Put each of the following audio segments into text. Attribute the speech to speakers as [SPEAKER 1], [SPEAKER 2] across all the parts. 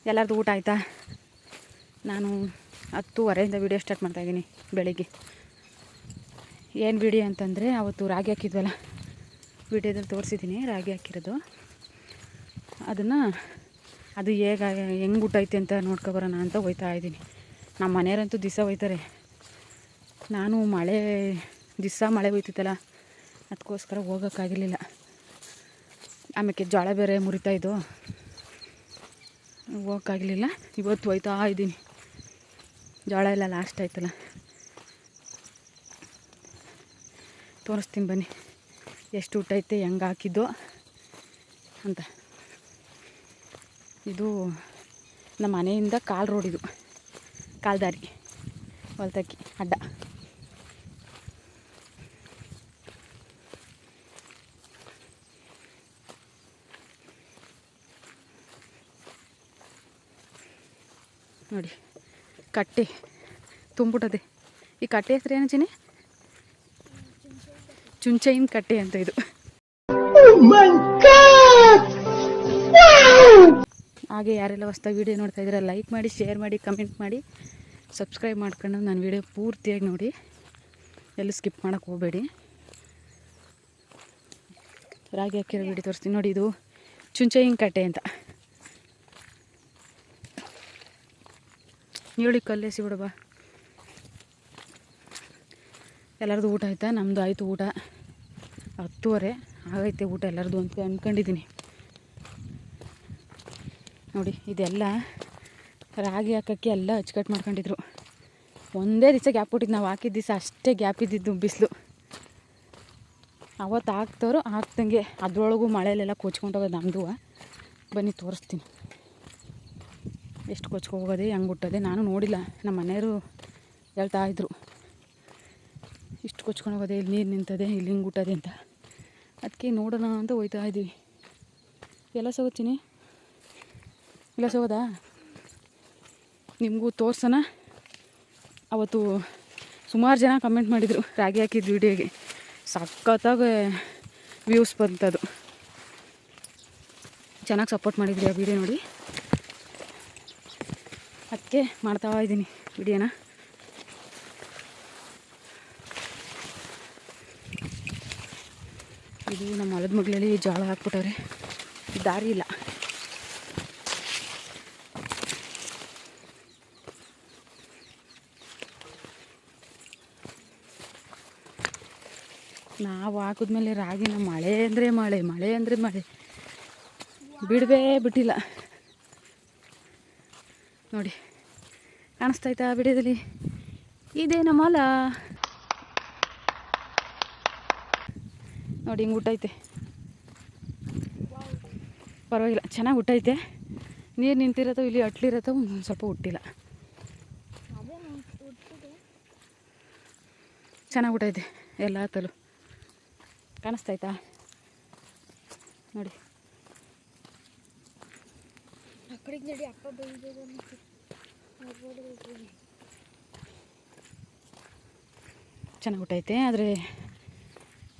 [SPEAKER 1] ಎಲ್ಲರದು ಊಟ ಆಯಿತಾ? ನಾನು 10:30 ವೀಡಿಯೋ ಸ್ಟಾರ್ಟ್ ಮಾಡ್ತಾಯಿದ್ದೀನಿ ಬೆಳಿಗ್ಗೆ. ಏನು ವೀಡಿಯೋ ಅಂತಂದರೆ ಅವತ್ತು ರಾಗಿ ಹಾಕಿದ್ವಲ್ಲ, ವೀಡಿಯೋದಲ್ಲಿ ತೋರಿಸಿದ್ದೀನಿ ರಾಗಿ ಹಾಕಿರೋದು. ಅದು ಹೆಂಗೆ ಊಟೈತೆ ಅಂತ ನೋಡ್ಕೊಬರೋಣ ಅಂತ ಹೋಗ್ತಾ ಇದ್ದೀನಿ. ನಮ್ಮ ಮನೆಯವರಂತೂ ದಿವಸ ಹೋಯ್ತಾರೆ. ನಾನು ದಿವಸ ಮಳೆ ಹೋಯ್ತಿತ್ತಲ್ಲ, ಅದಕ್ಕೋಸ್ಕರ ಹೋಗೋಕ್ಕಾಗಿರಲಿಲ್ಲ. ಆಮೇಲೆ ಜೋಳ ಬೇರೆ ಮುರಿತಾಯಿದ್ದು, ಹೋಗೋಕ್ಕಾಗಲಿಲ್ಲ. ಇವತ್ತು ಹೋಯ್ತಾ ಇದ್ದೀನಿ. ಜೋಳ ಎಲ್ಲ ಲಾಸ್ಟ್ ಆಯ್ತಲ್ಲ, ತೋರಿಸ್ತೀನಿ ಬನ್ನಿ ಎಷ್ಟು ಊಟ ಐತೆ, ಹೆಂಗೆ ಹಾಕಿದ್ದು ಅಂತ. ಇದು ನಮ್ಮ ಮನೆಯಿಂದ ರೋಡ್, ಇದು ಕಾಲ್ದಾರಿ, ಹೊಲ್ತಕ್ಕಿ ಅಡ್ಡ. ನೋಡಿ ಕಟ್ಟೆ ತುಂಬಿಟ್ಟದೆ. ಈ ಕಟ್ಟೆ ಹೆಸರು ಏನು ಚಿನಿ? ಚುಂಚೈನ ಕಟ್ಟೆ ಅಂತ ಇದು. ಹಾಗೆ ಯಾರೆಲ್ಲ ಹೊಸ್ದಾಗಿ ವೀಡಿಯೋ ನೋಡ್ತಾ ಇದ್ದೀರಾ ಲೈಕ್ ಮಾಡಿ, ಶೇರ್ ಮಾಡಿ, ಕಮೆಂಟ್ ಮಾಡಿ, ಸಬ್ಸ್ಕ್ರೈಬ್ ಮಾಡ್ಕೊಂಡು ನನ್ನ ವೀಡಿಯೋ ಪೂರ್ತಿಯಾಗಿ ನೋಡಿ. ಎಲ್ಲೂ ಸ್ಕಿಪ್ ಮಾಡೋಕ್ಕೆ ಹೋಗಬೇಡಿ. ರಾಗಿ ಹಾಕಿರೋ ವೀಡಿಯೋ ತೋರಿಸ್ತೀನಿ ನೋಡಿ. ಇದು ಚುಂಚೈನ ಕಟ್ಟೆ ಅಂತ. ನೀಳಿ ಕಲ್ಲೇಸಿ ಬಿಡಬ. ಎಲ್ಲರದು ಊಟ ಆಯಿತಾ? ನಮ್ಮದು ಆಯಿತು ಊಟ. 10:30 ಆಗೈತೆ ಊಟ ಎಲ್ಲರದು ಅಂತ ಅಂದ್ಕೊಂಡಿದ್ದೀನಿ. ನೋಡಿ ಇದೆಲ್ಲ ರಾಗಿ ಹಾಕೋಕ್ಕೆ ಎಲ್ಲ ಅಚ್ಚುಕಟ್ಟು ಮಾಡ್ಕೊಂಡಿದ್ರು. ಒಂದೇ ದಿವಸ ಗ್ಯಾಪ್ ಕೊಟ್ಟಿದ್ದು, ನಾವು ಹಾಕಿದ ದಿವಸ ಅಷ್ಟೇ ಗ್ಯಾಪ್ ಇದ್ದಿದ್ದು ಬಿಸಿಲು. ಅವತ್ತು ಹಾಕ್ದಂಗೆ ಅದರೊಳಗೂ ಮಳೆಯಲ್ಲೆಲ್ಲ ಕೊಚ್ಕೊಂಡೋಗೋದು ನಮ್ಮದು. ಬನ್ನಿ ತೋರಿಸ್ತೀನಿ ಎಷ್ಟು ಕೊಚ್ಕೋಗೋದೆ, ಹೆಂಗೆ ಹುಟ್ಟೋದೆ. ನಾನು ನೋಡಿಲ್ಲ, ನಮ್ಮ ಮನೆಯವರು ಹೇಳ್ತಾಯಿದ್ರು ಇಷ್ಟು ಕೊಚ್ಕೊಂಡು ಹೋಗೋದೆ, ಇಲ್ಲಿ ನೀರು ನಿಂತದೆ, ಇಲ್ಲಿ ಹಿಂಗೆ ಹುಟ್ಟೋದೆ ಅಂತ. ಅದಕ್ಕೆ ನೋಡೋಣ ಅಂತ ಹೋಗ್ತಾ ಇದ್ದೀವಿ. ಎಲ್ಲ ಸೋಗ್ತೀನಿ, ಇಲ್ಲ ಸೋಗೋದಾ ನಿಮಗೂ ತೋರ್ಸೋಣ. ಅವತ್ತು ಸುಮಾರು ಜನ ಕಮೆಂಟ್ ಮಾಡಿದರು ರಾಗಿ ಹಾಕಿದ ವೀಡಿಯೋಗೆ. ಸಖತ್ತಾಗಿ ವ್ಯೂಸ್ ಬಂತದು. ಚೆನ್ನಾಗಿ ಸಪೋರ್ಟ್ ಮಾಡಿದ್ರಿ ಆ ವೀಡಿಯೋ ನೋಡಿ. ಅದಕ್ಕೆ ಮಾಡ್ತಾ ಇದ್ದೀನಿ ವಿಡಿಯೋನ. ಇದು ನಮ್ಮ ಹೊಲದ ಮಗ್ಳಲ್ಲಿ ಜೋಳ ಹಾಕ್ಬಿಟ್ಟವ್ರೆ, ದಾರಿ ಇಲ್ಲ. ನಾವು ಹಾಕಿದ್ಮೇಲೆ ರಾಗಿನ ಮಳೆ ಅಂದರೆ ಮಳೆ ಬಿಟ್ಟಿಲ್ಲ ನೋಡಿ. ಕಾಣಿಸ್ತಾಯ್ತಾ ವಿಡಿಯೋದಲ್ಲಿ? ಇದೇ ನಮ್ಮ ಹೊಲ ನೋಡಿ, ಹಿಂಗೆ ಊಟೈತೆ. ಪರವಾಗಿಲ್ಲ, ಚೆನ್ನಾಗಿ ಊಟೈತೆ. ನೀರು ನಿಂತಿರತ್ತೋ ಇಲ್ಲಿ ಅಟ್ಲಿರತ್ತೋ ಒಂದು ಸ್ವಲ್ಪ ಹುಟ್ಟಿಲ್ಲ. ಚೆನ್ನಾಗಿ ಊಟೈತೆ ಎಲ್ಲ ತಲು. ಕಾಣಿಸ್ತಾಯ್ತಾ ನೋಡಿ. ಚೆನ್ನಾಗಿ ಊಟೈತೆ. ಆದರೆ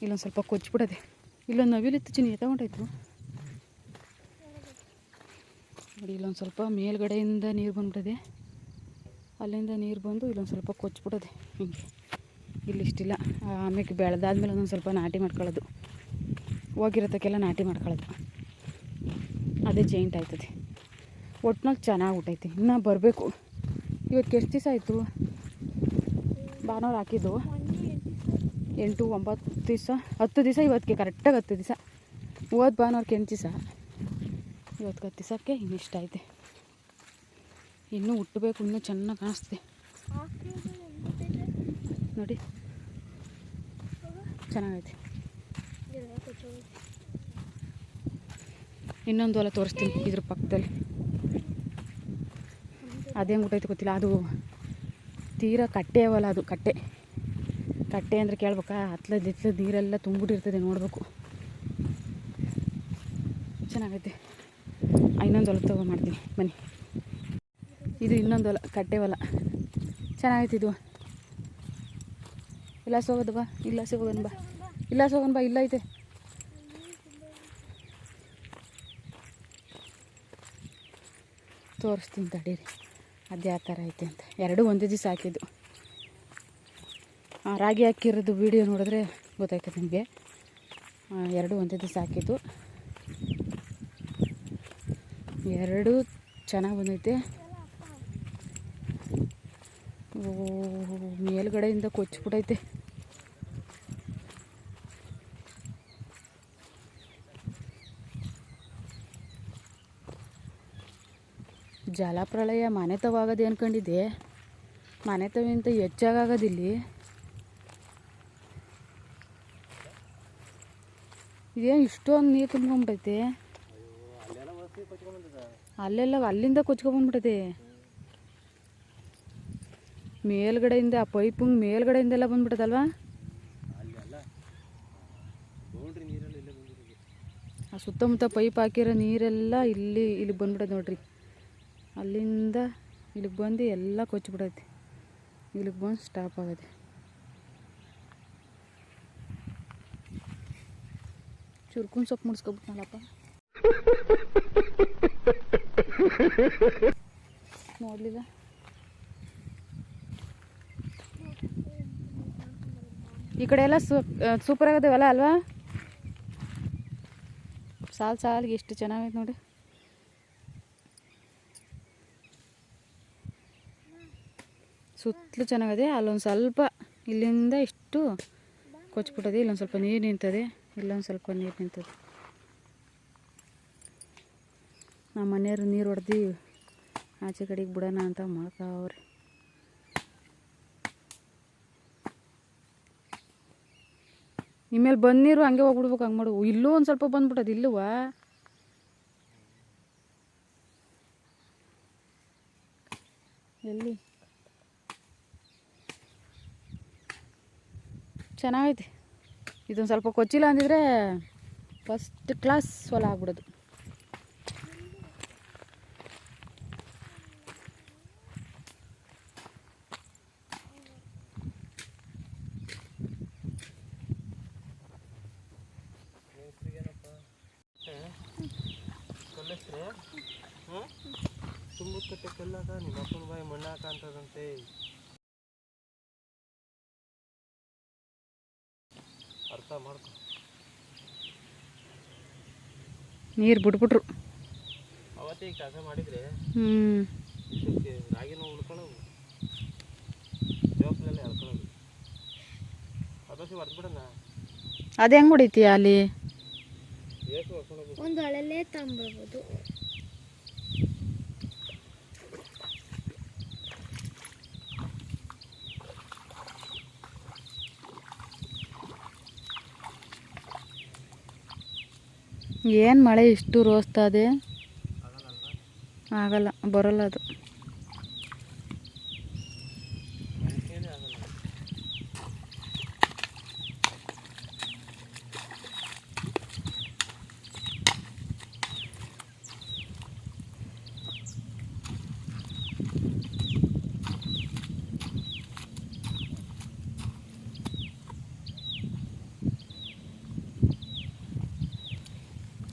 [SPEAKER 1] ಇಲ್ಲೊಂದು ಸ್ವಲ್ಪ ಕೊಚ್ಚಿಬಿಡೋದೆ. ಇಲ್ಲೊಂದು ನವಿಲಿತ್ತು ಚಿನ್ನಿ ತಗೊಂಡಾಯ್ತು ನೋಡಿ. ಇಲ್ಲೊಂದು ಸ್ವಲ್ಪ ಮೇಲ್ಗಡೆಯಿಂದ ನೀರು ಬಂದ್ಬಿಟ್ಟದೆ, ಅಲ್ಲಿಂದ ನೀರು ಬಂದು ಇಲ್ಲೊಂದು ಸ್ವಲ್ಪ ಕೊಚ್ಚಿಬಿಡೋದೆ ಹಿಂಗೆ. ಇಲ್ಲಿಷ್ಟಿಲ್ಲ. ಆಮೇಲೆ ಬೆಳೆದಾದ್ಮೇಲೆ ಒಂದೊಂದು ಸ್ವಲ್ಪ ನಾಟಿ ಮಾಡ್ಕೊಳ್ಳೋದು, ಹೋಗಿರೋದಕ್ಕೆಲ್ಲ ನಾಟಿ ಮಾಡ್ಕೊಳ್ಳೋದು, ಅದೇ ಜೈಂಟ್ ಆಯ್ತದೆ. ಒಟ್ನಲ್ಲಿ ಚೆನ್ನಾಗಿ ಊಟೈತೆ. ಇನ್ನೂ ಬರಬೇಕು. ಇವತ್ತಿಗೆ ಎಷ್ಟು ದಿವಸ ಆಯಿತು? ಭಾನುವಾರ ಹಾಕಿದ್ದು 8, 9 ದಿವಸ, 10 ದಿವಸ. ಇವತ್ತಿಗೆ ಕರೆಕ್ಟಾಗಿ 10 ದಿವಸ. ಹೋದ ಭಾನುವಾರಕ್ಕೆ 8 ದಿವಸ, ಇವತ್ತಿಗೆ 10 ದಿವಸಕ್ಕೆ ಇನ್ನಿಷ್ಟ ಐತೆ. ಇನ್ನೂ ಹುಟ್ಟಬೇಕು, ಇನ್ನೂ ಚೆನ್ನಾಗಿ ಕಾಣಿಸ್ತದೆ ನೋಡಿ. ಚೆನ್ನಾಗೈತೆ. ಇನ್ನೊಂದು ಹೊಲ ತೋರಿಸ್ತೀನಿ ಇದ್ರ ಪಕ್ಕದಲ್ಲಿ. ಅದೇ ಊಟೈತೆ ಗೊತ್ತಿಲ್ಲ. ಅದು ತೀರಾ ಕಟ್ಟೆ ಅವಲ್ಲ, ಅದು ಕಟ್ಟೆ ಅಂದರೆ ಕೇಳ್ಬೇಕಾ? ಹತ್ಲದ ನೀರೆಲ್ಲ ತುಂಬಿಟ್ಟಿರ್ತದೆ, ನೋಡಬೇಕು. ಚೆನ್ನಾಗೈತೆ. ಇನ್ನೊಂದು ಹೊಲ ತಗೋ ಮಾಡ್ತೀನಿ ಬನ್ನಿ. ಇದು ಇನ್ನೊಂದು ಹೊಲ, ಕಟ್ಟೆ ಹೊಲ. ಚೆನ್ನಾಗೈತೆ ಇದು. ಇಲ್ಲ ಸೋಗೋದು ಬಾ, ಇಲ್ಲ ಸೋಗೋಣ ಬಾ, ಇಲ್ಲ ಸೋಗೋಣ ಬಾ, ಇಲ್ಲ ಐತೆ. ತೋರಿಸ್ತೀನಿ ತಡೀರಿ ಅದು ಯಾವ ಥರ ಐತೆ ಅಂತ. ಎರಡೂ ಒಂದೇ ದಿವಸ ಹಾಕಿದ್ದು. ರಾಗಿ ಹಾಕಿರೋದು ವೀಡಿಯೋ ನೋಡಿದ್ರೆ ಗೊತ್ತಾಯ್ತದೆ ನಿಮಗೆ. ಎರಡೂ ಒಂದೇ ದಿವಸ ಹಾಕಿದ್ದು. ಎರಡೂ ಚೆನ್ನಾಗಿ ಬಂದೈತೆ. ಮೇಲ್ಗಡೆಯಿಂದ ಕೊಚ್ಚಿಬಿಟ್ಟೈತೆ. ಜಲಪ್ರಳಯ ಮನೆ ತವಾಗದೆ ಅಂದ್ಕೊಂಡಿದ್ದೆ, ಮನೆ ತವಿಂತ ಹೆಚ್ಚಾಗೋದಿಲ್ಲಿ. ಇದೇನು ಇಷ್ಟೊಂದು ನೀರು ತುಂಬ್ಕೊಂಡ್ಬಿಟ್ಟೈತೆ. ಅಲ್ಲೆಲ್ಲ ಅಲ್ಲಿಂದ ಕೊಚ್ಕೊಂಡ್ಬಂದ್ಬಿಟ್ಟೈತೆ. ಮೇಲ್ಗಡೆಯಿಂದ ಆ ಪೈಪಂಗೆ ಮೇಲ್ಗಡೆಯಿಂದೆಲ್ಲ ಬಂದ್ಬಿಟ್ಟದಲ್ವಾ. ಆ ಸುತ್ತಮುತ್ತ ಪೈಪ್ ಹಾಕಿರೋ ನೀರೆಲ್ಲ ಇಲ್ಲಿ ಬಂದ್ಬಿಟ್ಟೈತೆ ನೋಡ್ರಿ. ಅಲ್ಲಿಂದ ಇಲ್ಲಿಗೆ ಬಂದು ಎಲ್ಲ ಕೊಚ್ಚಿಬಿಡೈತೆ. ಇಲ್ಲಿಗೆ ಬಂದು ಸ್ಟಾಪ್ ಆಗದೆ. ಚುರ್ಕುನ್ ಸೊಪ್ಪು ಮುಡ್ಸ್ಕೊಬಿಟ್ನಲ್ಲಪ್ಪ. ನೋಡಲಿಲ್ಲ. ಈ ಕಡೆ ಎಲ್ಲ ಸೂಪರ್ ಆಗದೇವಲ್ಲ ಅಲ್ವಾ. ಸಾಲಿಗೆ ಎಷ್ಟು ಚೆನ್ನಾಗೈತೆ ನೋಡಿ. ಸುತ್ತಲೂ ಚೆನ್ನಾಗಿದೆ. ಅಲ್ಲೊಂದು ಸ್ವಲ್ಪ ಇಲ್ಲಿಂದ ಇಷ್ಟು ಕೊಚ್ಬಿಟ್ಟದೆ. ಇಲ್ಲೊಂದು ಸ್ವಲ್ಪ ನೀರು ನಿಂತದೆ, ಇಲ್ಲೊಂದು ಸ್ವಲ್ಪ ನೀರು ನಿಂತದೆ. ನಮ್ಮ ಮನೆಯವರು ನೀರು ಹೊಡೆದು ಆಚೆ ಕಡೆಗೆ ಬಿಡೋಣ ಅಂತ ಮಾಡ್ಕವ್ರೆ. ಇನ್ಮೇಲೆ ಬಂದು ನೀರು ಹಂಗೆ ಹೋಗ್ಬಿಡ್ಬೇಕು. ಹಂಗೆ ಮಾಡು. ಇಲ್ಲೂ ಒಂದು ಸ್ವಲ್ಪ ಬಂದ್ಬಿಟ್ಟದು. ಇಲ್ಲುವ ಎಲ್ಲಿ ಚೆನ್ನಾಗೈತೆ. ಇದೊಂದು ಸ್ವಲ್ಪ ಕೊಚ್ಚಿಲ್ಲ ಅಂದಿದ್ರೆ ಫಸ್ಟ್ ಕ್ಲಾಸ್ ಹೊಲ ಆಗ್ಬಿಡೋದು.
[SPEAKER 2] ತುಂಬುತ್ತೆ ಕಲ್ಲಾಗ ನಿಮ್ಮ ಅಪ್ಪನ ಬಾಯಿ ಮಣ್ಣಾಕ ಅಂತದಂತೆ. ಅರ್ಥ ಮಾಡ್ಕೊ.
[SPEAKER 1] ನೀರು ಬಿಟ್ಬಿಟ್ರು
[SPEAKER 2] ಅವತ್ತೇ ಈ ಕೆಲಸ ಮಾಡಿದರೆ ರಾಗಿನೂ ಉಳ್ಕೊಳ್ಳೋದು, ಜೋಕ್ಲೆಲ್ಲ ಎಳ್ಕೊಳ್ಳೋದು. ಅದೋಸಿ ಹೊಡೆದ್ಬಿಡೋಣ.
[SPEAKER 1] ಅದು ಹೆಂಗೆ ಹೊಡಿತೀಯ ಅಲ್ಲಿ?
[SPEAKER 3] ಒಂದು ಹಳಲ್ಲೇ ತಂಬಿಡ್ಬೋದು.
[SPEAKER 1] ಏನು ಮಳೆ ಇಷ್ಟು ರೋಸ್ತದೆ? ಆಗಲ್ಲ, ಬರೋಲ್ಲ ಅದು.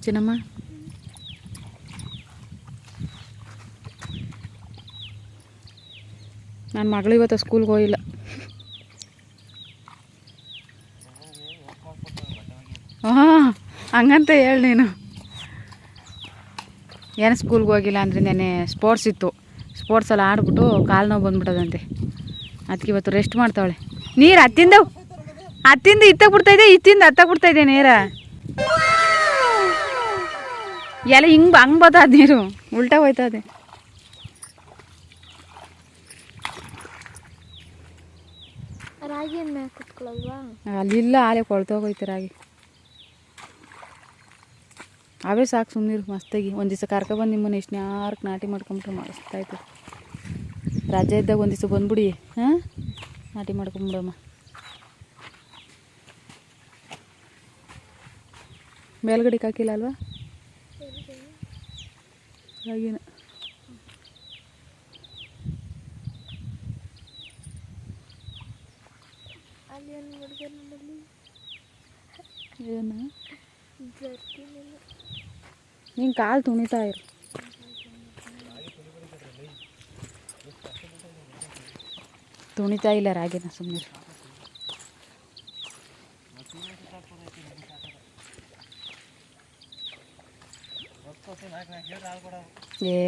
[SPEAKER 1] ಚಿನ್ನಮ್ಮ, ನನ್ನ ಮಗಳು ಇವತ್ತು ಸ್ಕೂಲ್ಗೆ ಹೋಗಿಲ್ಲ. ಹಾಂ, ಹಂಗಂತ ಹೇಳಿ ನೀನು. ಏನು ಸ್ಕೂಲ್ಗೆ ಹೋಗಿಲ್ಲ ಅಂದರೆ ನೆನ್ನೆ ಸ್ಪೋರ್ಟ್ಸ್ ಇತ್ತು. ಸ್ಪೋರ್ಟ್ಸಲ್ಲಿ ಆಡ್ಬಿಟ್ಟು ಕಾಲು ನೋವು ಬಂದ್ಬಿಟ್ಟದಂತೆ. ಅದಕ್ಕೆ ಇವತ್ತು ರೆಸ್ಟ್ ಮಾಡ್ತಾವಳೆ. ನೀರು ಹತ್ತಿಂದ ಇತ್ತಾಗ ಬಿಡ್ತಾಯಿದೆ, ಇತ್ತಿಂದ ಹತ್ತಾಗ ಬಿಡ್ತಾಯಿದೆ ನೀರು. ಎಲ್ಲ ಹಂಗೆ ಬರ್ತದ ನೀರು, ಉಲ್ಟಾ ಹೋಯ್ತದೆ.
[SPEAKER 3] ರಾಗಿ ಕುತ್ಕೊಳ್ಳಲ್ವಾ?
[SPEAKER 1] ಅಲ್ಲಿಲ್ಲ, ಆಲೆ ಕೊಳ್ತೋಗೋಯ್ತು ರಾಗಿ. ಅವೇ ಸಾಕು ಸುಮ್ಮನಿರು. ಮಸ್ತಾಗಿ ಒಂದು ದಿವಸ ಕರ್ಕೊಬಂದು ನಿಮ್ಮನ್ನು ಎಷ್ಟು ಯಾರಕ್ಕೆ ನಾಟಿ ಮಾಡ್ಕೊಂಬಿಟ್ರೆ ಮಸ್ತಾಯ್ತು. ರಜೆ ಇದ್ದಾಗ ಒಂದು ದಿವಸ ಬಂದ್ಬಿಡಿ. ಹಾಂ, ನಾಟಿ ಮಾಡ್ಕೊಂಬಿಡಮ್ಮ. ಮೇಲ್ಗಡೆಗೆ ಹಾಕಿಲ್ಲ ಅಲ್ವಾ ರಾಗಿನ? ಏನು ನೀನು ಕಾಲು ತುಣಿತಾ ಇರು. ತುಣಿತಾ ಇಲ್ಲ ರಾಗಿನ ಸುಮ್ಮನೆ. ಏ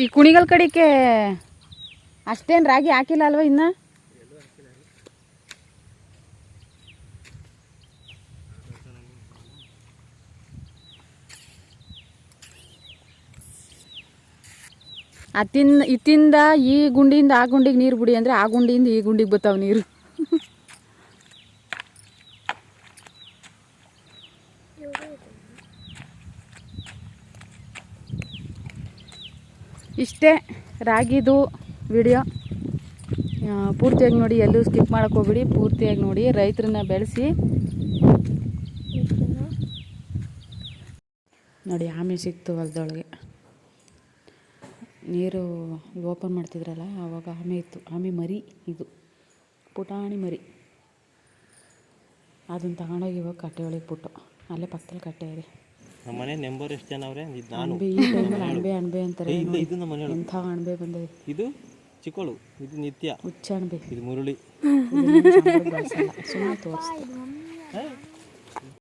[SPEAKER 1] ಈ ಕುಣಿಗಲ್ ಕಡೆಗೆ ಅಷ್ಟೇನು ರಾಗಿ ಹಾಕಿಲ್ಲ ಅಲ್ವಾ ಇನ್ನು? ಇತ್ತಿಂದ ಈ ಗುಂಡಿಯಿಂದ ಆ ಗುಂಡಿಗೆ ನೀರು ಬಿಡಿ ಅಂದರೆ ಆ ಗುಂಡಿಯಿಂದ ಈ ಗುಂಡಿಗೆ ಬರ್ತಾವೆ ನೀರು. ಇಷ್ಟೇ ರಾಗಿದು ವಿಡಿಯೋ. ಪೂರ್ತಿಯಾಗಿ ನೋಡಿ, ಎಲ್ಲೂ ಸ್ಕಿಪ್ ಮಾಡೋಕ್ಕೆ ಹೋಗ್ಬಿಡಿ, ಪೂರ್ತಿಯಾಗಿ ನೋಡಿ. ರೈತರನ್ನ ಬೆಳೆಸಿ ನೋಡಿ. ಆಮೆ ಸಿಕ್ತು ಹೊಲದೊಳಗೆ. ನೀರು ಓಪನ್ ಮಾಡ್ತಿದ್ರಲ್ಲ ಆವಾಗ ಆಮೆ ಇತ್ತು. ಆಮೆ ಮರಿ ಇದು, ಪುಟಾಣಿ ಮರಿ. ಅದನ್ನು ತಗೊಂಡೋಗಿ ಇವಾಗ ಕಟ್ಟೆ ಒಳಗೆ ಬಿಟ್ಟು, ಅಲ್ಲೇ ಪಕ್ಕದಲ್ಲಿ ಕಟ್ಟೆ ಇದೆ.
[SPEAKER 2] ನಮ್ಮನೆ ನೆಂಬರ್ ಎಷ್ಟು ಜನ ಅವ್ರೆ?
[SPEAKER 1] ಅಣಬೆ ಈ ಟೈಮಲ್ಲಿ ಅಣಬೆ ಅಂತಾರೆ.
[SPEAKER 2] ಇದು ನಮ್ಮನೆ
[SPEAKER 1] ಎಂಥ ಅಣಬೆ ಬಂದಿದೆ.
[SPEAKER 2] ಇದು ಚಿಕ್ಕಳು, ಇದು ನಿತ್ಯ,
[SPEAKER 1] ಹುಚ್ಚ ಅಣಬೆ.
[SPEAKER 2] ಇದು ಮುರುಳಿ.
[SPEAKER 1] ಸುಮ್ಮನೆ ತೋರಿಸ್ತು.